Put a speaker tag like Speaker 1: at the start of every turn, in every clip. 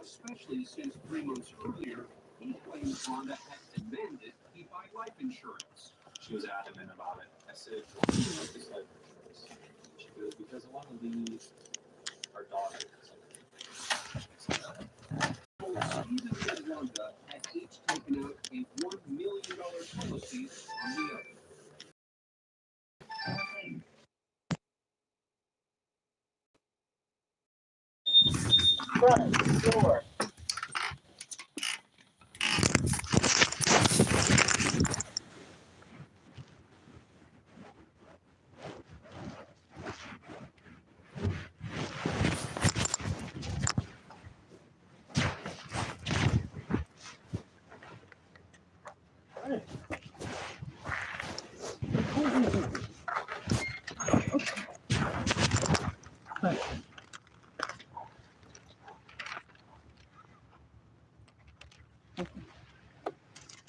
Speaker 1: Especially since 3 months earlier, he claimed Rhonda had demanded he buy life insurance.
Speaker 2: She was adamant about it. I said, why do you want this life insurance? She goes, because I want to leave our daughter something.
Speaker 1: Stephen and Rhonda had each taken out a $1 million policy on the other.
Speaker 3: Front door.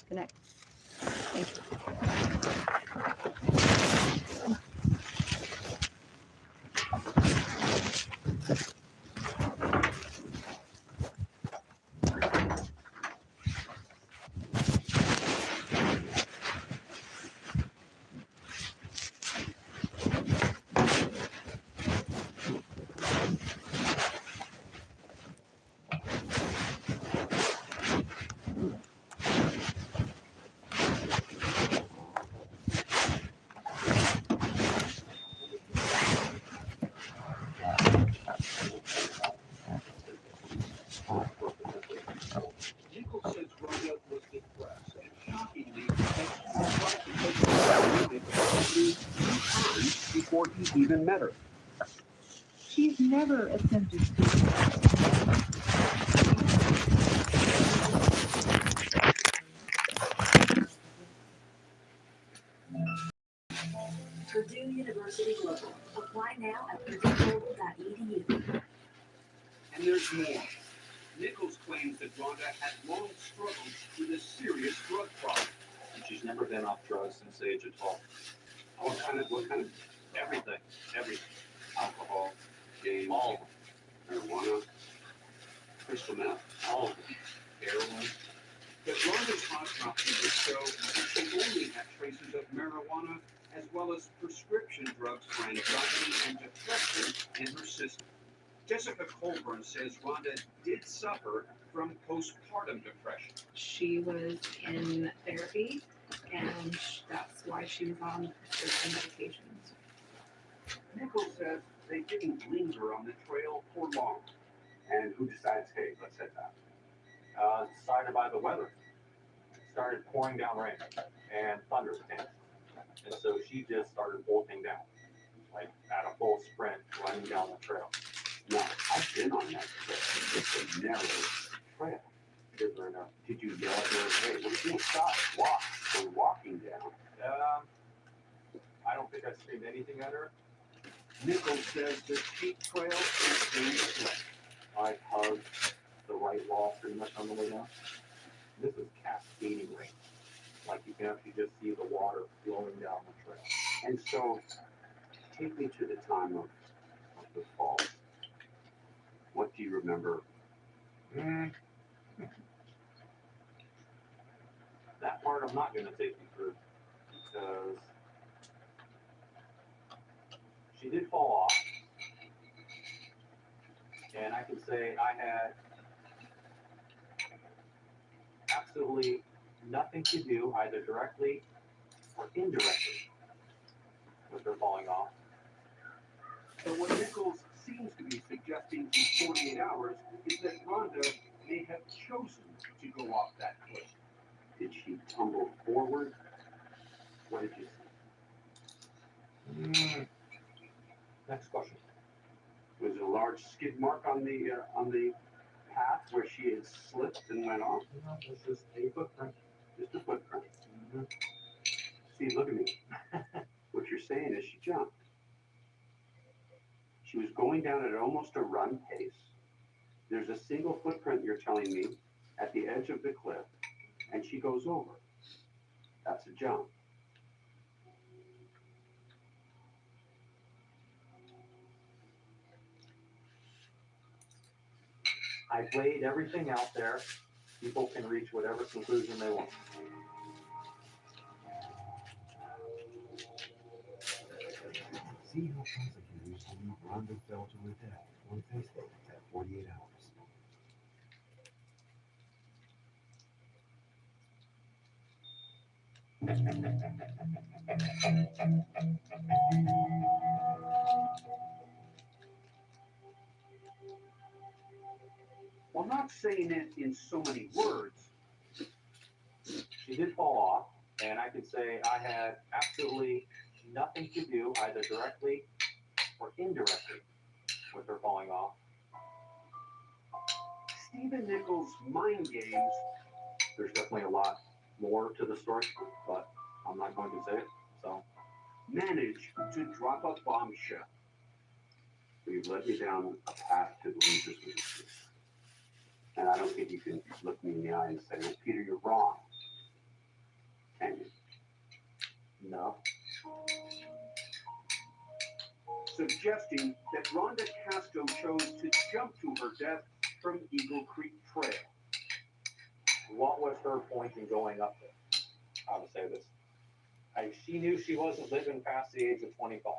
Speaker 4: Connect. Thank you.
Speaker 1: Nichols says Rhonda was depressed and shockingly that she tried to take the unit times before he even met her.
Speaker 3: She's never attempted suicide.
Speaker 5: Purdue University Global. Apply now at purdueglobal.edu.
Speaker 1: And there's more. Nichols claims that Rhonda had long struggled with a serious drug problem.
Speaker 2: And she's never been off drugs since the age of 12.
Speaker 1: What kind of?
Speaker 2: Everything. Alcohol, games,
Speaker 1: All of them. Marijuana, crystal meth,
Speaker 2: all of them. Heroin.
Speaker 1: But Rhonda's autopsy would show that she only had traces of marijuana as well as prescription drugs for anxiety and depression in her system. Jessica Colburn says Rhonda did suffer from postpartum depression.
Speaker 6: She was in therapy, and that's why she was on prescription medications.
Speaker 1: Nichols says they didn't linger on the trail for long. And who decides, hey, let's head back?
Speaker 2: Decided by the weather. It started pouring down rain and thunder came. And so she just started bolting down, like at a full sprint, running down the trail.
Speaker 1: Now, I've been on that trail. It's a narrow trail. Did you yell at her, hey, we're going to stop, walk? We're walking down.
Speaker 2: I don't think I screamed anything at her.
Speaker 1: Nichols says the steep trail is dangerous.
Speaker 2: I hugged the right wall pretty much on the way down. This is cascading rain. Like you can actually just see the water flowing down the trail.
Speaker 1: And so, take me to the time of the fall. What do you remember?
Speaker 2: That part I'm not going to take you through because she did fall off. And I can say I had absolutely nothing to do, either directly or indirectly, with her falling off.
Speaker 1: So what Nichols seems to be suggesting in 48 hours is that Rhonda may have chosen to go off that cliff. Did she tumble forward? What did you see?
Speaker 2: Next question.
Speaker 1: Was it a large skid mark on the path where she had slipped and went off?
Speaker 2: No, it's just a footprint.
Speaker 1: Just a footprint. Mm-hmm. See, look at me. What you're saying is she jumped. She was going down at almost a run pace. There's a single footprint, you're telling me, at the edge of the cliff, and she goes over. That's a jump.
Speaker 2: I laid everything out there. People can reach whatever conclusion they want.
Speaker 7: See how prosecutors believe Rhonda fell to her death on Facebook at 48 hours.
Speaker 1: While not saying it in so many words,
Speaker 2: She did fall off, and I could say I had absolutely nothing to do, either directly or indirectly, with her falling off.
Speaker 1: Stephen Nichols' mind games
Speaker 2: There's definitely a lot more to the story, but I'm not going to say it. So
Speaker 1: managed to drop a bombshell.
Speaker 8: You've led me down a path to believe this was the truth. And I don't think you can look me in the eye and say, well, Peter, you're wrong. Can you?
Speaker 2: no,
Speaker 1: Suggesting that Rhonda Castro chose to jump to her death from Eagle Creek Trail.
Speaker 2: what was her point in going up there? I would say this. She knew she wasn't living past the age of 25.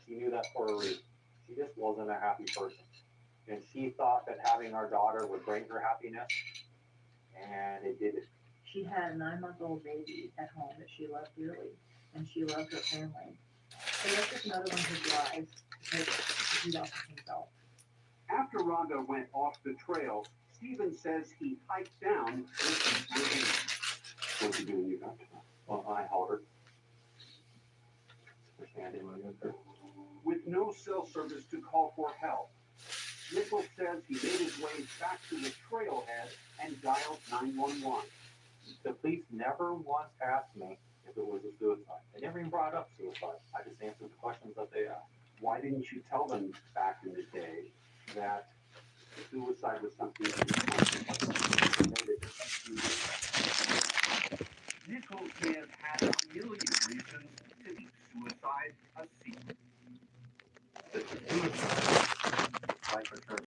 Speaker 2: She knew that for a reason. She just wasn't a happy person. And she thought that having our daughter would bring her happiness, and it didn't.
Speaker 3: She had a 9-month-old baby at home that she loved dearly, and she loved her family. So that's just another one who drives because he loves himself.
Speaker 1: After Rhonda went off the trail, Stephen says he hiked down with Ravine.
Speaker 8: What'd you do when you got to her?
Speaker 2: Well, I held her. Her hand in my ear.
Speaker 1: With no cell service to call for help. Nichols says he made his way back to the trailhead and dialed 911.
Speaker 2: The police never once asked me if it was a suicide. They never even brought up suicide. I just answered the questions that they asked.
Speaker 8: Why didn't you tell them back in the day that suicide was something that you made a difference?
Speaker 1: Nichols may have had a million reasons to keep suicide a secret.
Speaker 8: But the suicide